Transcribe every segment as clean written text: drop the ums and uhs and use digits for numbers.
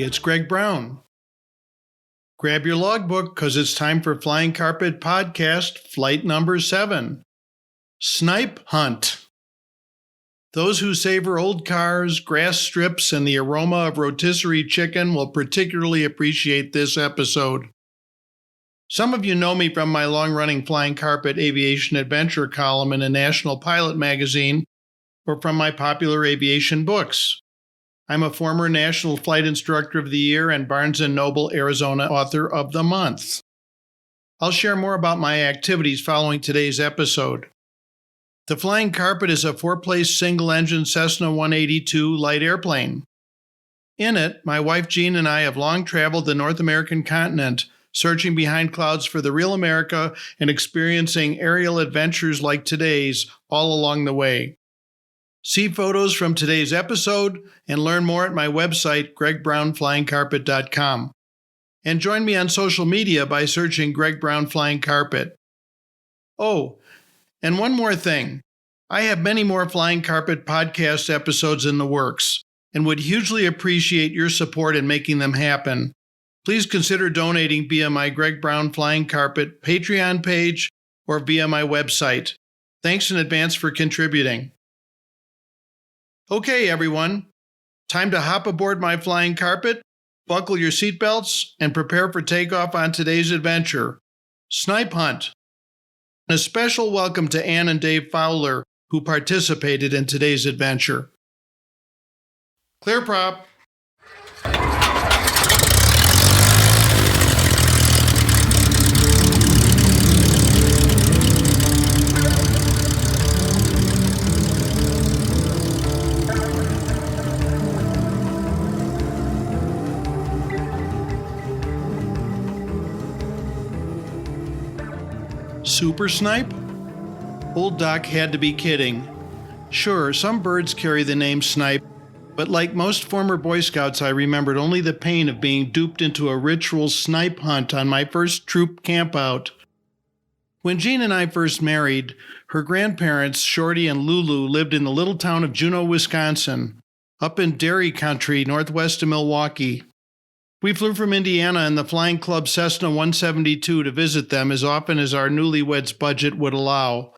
it's Greg Brown. Grab your logbook because it's time for Flying Carpet Podcast, flight number 7. Snipe Hunt. Those who savor old cars, grass strips, and the aroma of rotisserie chicken will particularly appreciate this episode. Some of you know me from my long-running Flying Carpet Aviation Adventure column in a National Pilot magazine or from my popular aviation books. I'm a former National Flight Instructor of the Year and Barnes & Noble Arizona Author of the Month. I'll share more about my activities following today's episode. The Flying Carpet is a 4-place single-engine Cessna 182 light airplane. In it, my wife Jean and I have long traveled the North American continent, searching behind clouds for the real America and experiencing aerial adventures like today's all along the way. See photos from today's episode and learn more at my website, gregbrownflyingcarpet.com. And join me on social media by searching Greg Brown Flying Carpet. Oh, and one more thing. I have many more Flying Carpet podcast episodes in the works and would hugely appreciate your support in making them happen. Please consider donating via my Greg Brown Flying Carpet Patreon page or via my website. Thanks in advance for contributing. Okay, everyone. Time to hop aboard my Flying Carpet, buckle your seatbelts, and prepare for takeoff on today's adventure. Snipe Hunt. And a special welcome to Ann and Dave Fowler, who participated in today's adventure. Clear prop. Super Snipe? Old Doc had to be kidding. Sure, some birds carry the name Snipe, but like most former Boy Scouts, I remembered only the pain of being duped into a ritual snipe hunt on my first troop campout. When Jean and I first married, her grandparents, Shorty and Lulu, lived in the little town of Juneau, Wisconsin, up in dairy country northwest of Milwaukee. We flew from Indiana in the Flying Club Cessna 172 to visit them as often as our newlyweds' budget would allow.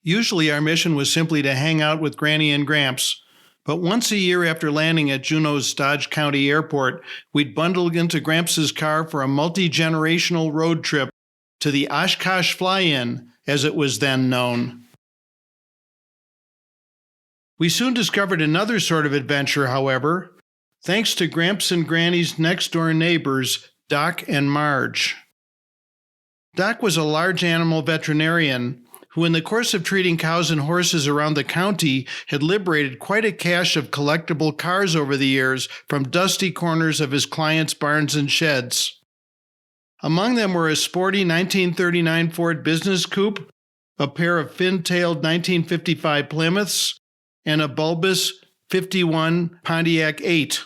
Usually our mission was simply to hang out with Granny and Gramps, but once a year after landing at Juneau's Dodge County Airport, we'd bundle into Gramps' car for a multi-generational road trip to the Oshkosh Fly-In, as it was then known. We soon discovered another sort of adventure, however, thanks to Gramps and Granny's next-door neighbors, Doc and Marge. Doc was a large animal veterinarian who, in the course of treating cows and horses around the county, had liberated quite a cache of collectible cars over the years from dusty corners of his clients' barns and sheds. Among them were a sporty 1939 Ford Business Coupe, a pair of fin-tailed 1955 Plymouths, and a bulbous 51 Pontiac 8.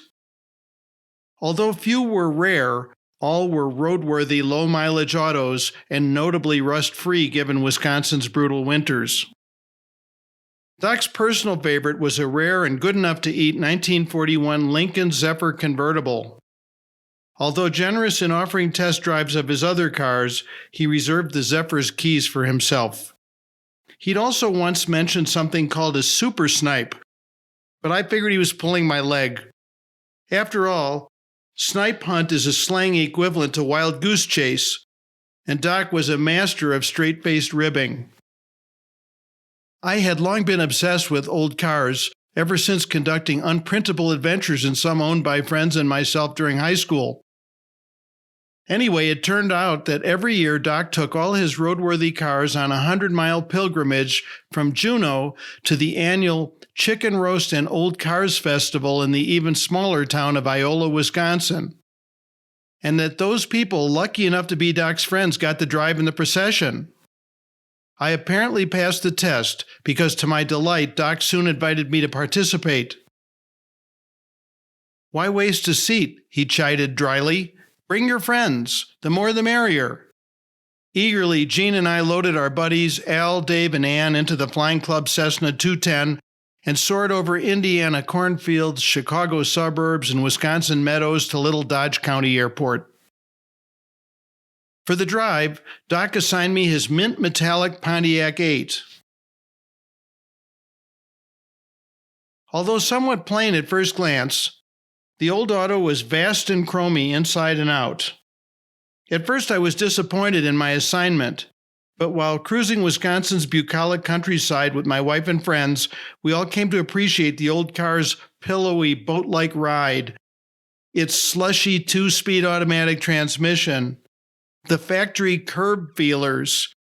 Although few were rare, all were roadworthy low-mileage autos and notably rust-free given Wisconsin's brutal winters. Doc's personal favorite was a rare and good-enough-to-eat 1941 Lincoln Zephyr convertible. Although generous in offering test drives of his other cars, he reserved the Zephyr's keys for himself. He'd also once mentioned something called a Super Snipe, but I figured he was pulling my leg. After all, Snipe Hunt is a slang equivalent to Wild Goose Chase, and Doc was a master of straight-faced ribbing. I had long been obsessed with old cars, ever since conducting unprintable adventures in some owned by friends and myself during high school. Anyway, it turned out that every year Doc took all his roadworthy cars on a 100-mile pilgrimage from Juneau to the annual Chicken Roast and Old Cars Festival in the even smaller town of Iola, Wisconsin. And that those people lucky enough to be Doc's friends got to drive in the procession. I apparently passed the test because, to my delight, Doc soon invited me to participate. "Why waste a seat?" he chided dryly. "Bring your friends. The more the merrier." Eagerly, Jean and I loaded our buddies Al, Dave, and Ann into the Flying Club Cessna 210 and soared over Indiana cornfields, Chicago suburbs, and Wisconsin meadows to Little Dodge County Airport. For the drive, Doc assigned me his mint metallic Pontiac 8. Although somewhat plain at first glance, the old auto was vast and chromy inside and out. At first I was disappointed in my assignment, but while cruising Wisconsin's bucolic countryside with my wife and friends, we all came to appreciate the old car's pillowy, boat-like ride, its slushy 2-speed automatic transmission, the factory curb feelers,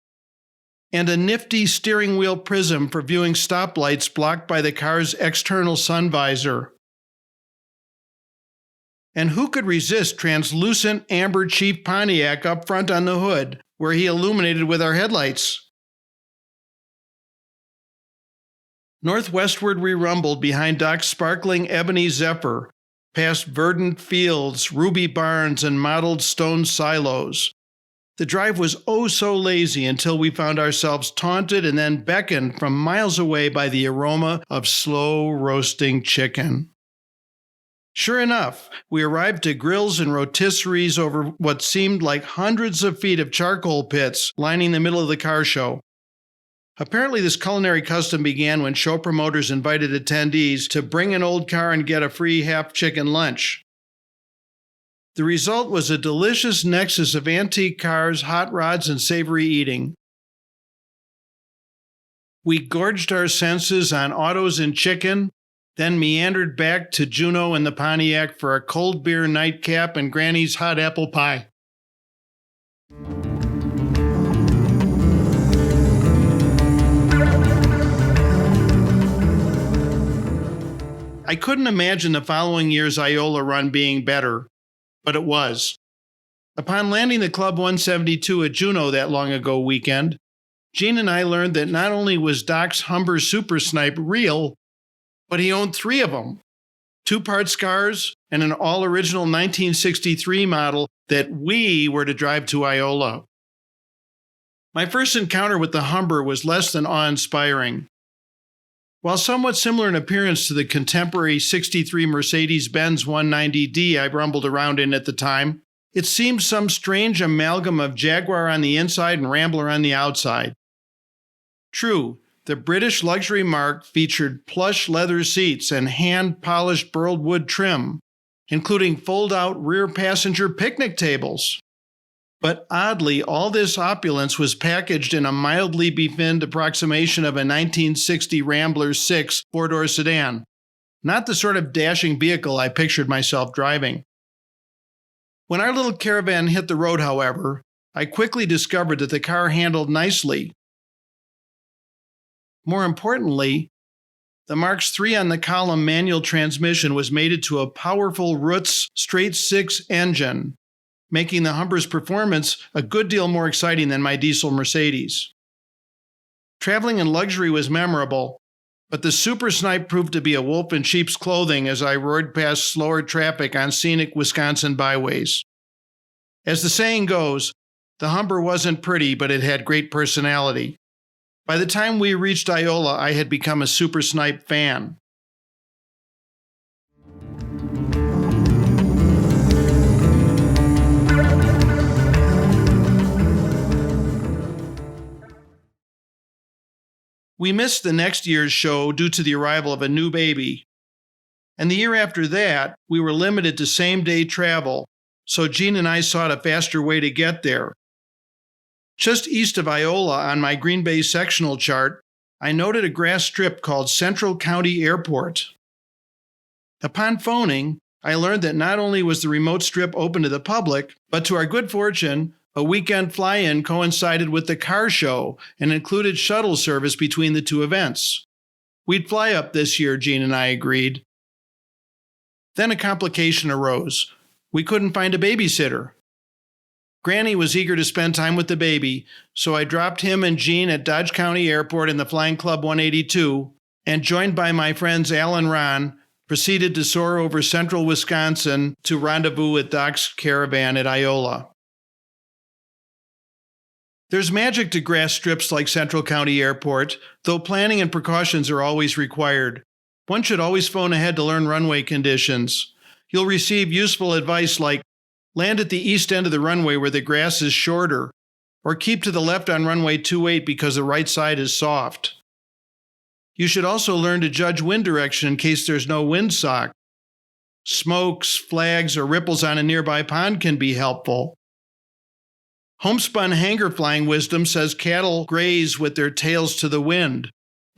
and a nifty steering wheel prism for viewing stoplights blocked by the car's external sun visor. And who could resist translucent amber Chief Pontiac up front on the hood, where he illuminated with our headlights? Northwestward we rumbled behind Doc's sparkling ebony Zephyr, past verdant fields, ruby barns, and mottled stone silos. The drive was oh so lazy until we found ourselves taunted and then beckoned from miles away by the aroma of slow roasting chicken. Sure enough, we arrived to grills and rotisseries over what seemed like hundreds of feet of charcoal pits lining the middle of the car show. Apparently, this culinary custom began when show promoters invited attendees to bring an old car and get a free half-chicken lunch. The result was a delicious nexus of antique cars, hot rods, and savory eating. We gorged our senses on autos and chicken, then meandered back to Juneau and the Pontiac for a cold beer nightcap and Granny's hot apple pie. I couldn't imagine the following year's Iola run being better, but it was. Upon landing the Club 172 at Juneau that long ago weekend, Gene and I learned that not only was Doc's Humber Super Snipe real, but he owned 3 of them, 2 Scars and an all-original 1963 model that we were to drive to Iola. My first encounter with the Humber was less than awe-inspiring. While somewhat similar in appearance to the contemporary 63 Mercedes-Benz 190D I rumbled around in at the time, it seemed some strange amalgam of Jaguar on the inside and Rambler on the outside. True, the British luxury marque featured plush leather seats and hand-polished burled wood trim, including fold-out rear passenger picnic tables. But oddly, all this opulence was packaged in a mildly befinned approximation of a 1960 Rambler 6 4-door sedan, not the sort of dashing vehicle I pictured myself driving. When our little caravan hit the road, however, I quickly discovered that the car handled nicely. More importantly, the Mark's 3 on the column manual transmission was mated to a powerful Roots straight 6 engine, making the Humber's performance a good deal more exciting than my diesel Mercedes. Traveling in luxury was memorable, but the Super Snipe proved to be a wolf in sheep's clothing as I roared past slower traffic on scenic Wisconsin byways. As the saying goes, the Humber wasn't pretty, but it had great personality. By the time we reached Iola, I had become a Super Snipe fan. We missed the next year's show due to the arrival of a new baby. And the year after that, we were limited to same-day travel, so Gene and I sought a faster way to get there. Just east of Iola on my Green Bay sectional chart, I noted a grass strip called Central County Airport. Upon phoning, I learned that not only was the remote strip open to the public, but to our good fortune, a weekend fly-in coincided with the car show and included shuttle service between the 2 events. We'd fly up this year, Gene and I agreed. Then a complication arose. We couldn't find a babysitter. Granny was eager to spend time with the baby, so I dropped him and Gene at Dodge County Airport in the Flying Club 182, and joined by my friends Al and Ron, proceeded to soar over central Wisconsin to rendezvous with Doc's caravan at Iola. There's magic to grass strips like Central County Airport, though planning and precautions are always required. One should always phone ahead to learn runway conditions. You'll receive useful advice like land at the east end of the runway where the grass is shorter, or keep to the left on runway 28 because the right side is soft. You should also learn to judge wind direction in case there's no windsock. Smokes, flags, or ripples on a nearby pond can be helpful. Homespun hanger flying wisdom says cattle graze with their tails to the wind,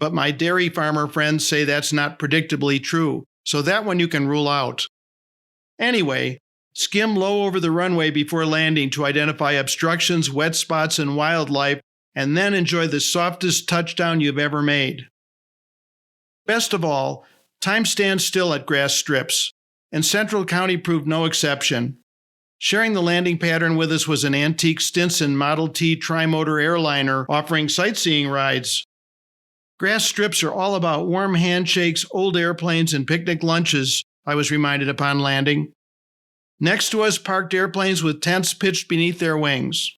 but my dairy farmer friends say that's not predictably true, so that one you can rule out. Anyway, skim low over the runway before landing to identify obstructions, wet spots, and wildlife, and then enjoy the softest touchdown you've ever made. Best of all, time stands still at grass strips, and Central County proved no exception. Sharing the landing pattern with us was an antique Stinson Model T tri-motor airliner offering sightseeing rides. Grass strips are all about warm handshakes, old airplanes, and picnic lunches, I was reminded upon landing. Next to us parked airplanes with tents pitched beneath their wings.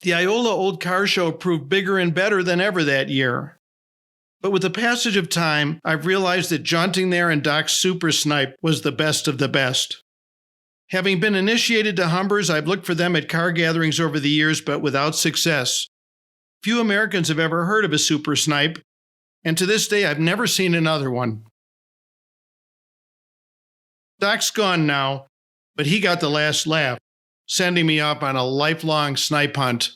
The Iola Old Car Show proved bigger and better than ever that year. But with the passage of time, I've realized that jaunting there in Doc's Super Snipe was the best of the best. Having been initiated to Humbers, I've looked for them at car gatherings over the years, but without success. Few Americans have ever heard of a Super Snipe, and to this day I've never seen another one. Doc's gone now, but he got the last laugh, sending me off on a lifelong snipe hunt.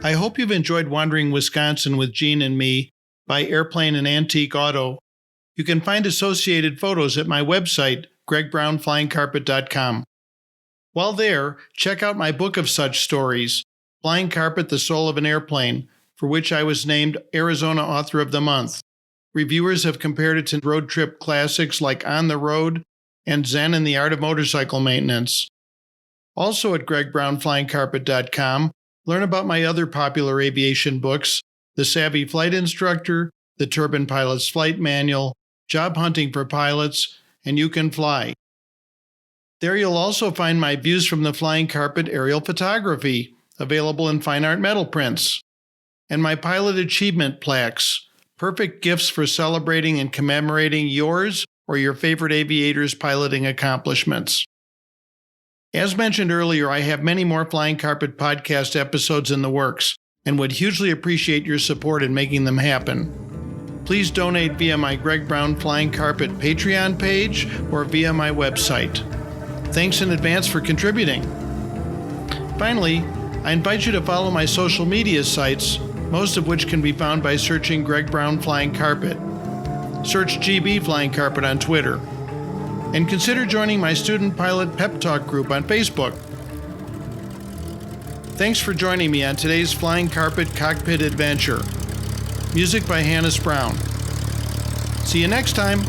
I hope you've enjoyed Wandering Wisconsin with Gene and me by Airplane and Antique Auto. You can find associated photos at my website, gregbrownflyingcarpet.com. While there, check out my book of such stories, Flying Carpet, The Soul of an Airplane, for which I was named Arizona Author of the Month. Reviewers have compared it to road trip classics like On the Road and Zen and the Art of Motorcycle Maintenance. Also at gregbrownflyingcarpet.com, learn about my other popular aviation books, The Savvy Flight Instructor, The Turbine Pilot's Flight Manual, Job Hunting for Pilots, and You Can Fly. There you'll also find my Views from the Flying Carpet aerial photography, available in fine art metal prints, and my pilot achievement plaques, perfect gifts for celebrating and commemorating yours or your favorite aviator's piloting accomplishments. As mentioned earlier, I have many more Flying Carpet podcast episodes in the works and would hugely appreciate your support in making them happen. Please donate via my Greg Brown Flying Carpet Patreon page or via my website. Thanks in advance for contributing. Finally, I invite you to follow my social media sites, most of which can be found by searching Greg Brown Flying Carpet. Search GB Flying Carpet on Twitter. And consider joining my Student Pilot Pep Talk group on Facebook. Thanks for joining me on today's Flying Carpet Cockpit Adventure. Music by Hannes Brown. See you next time.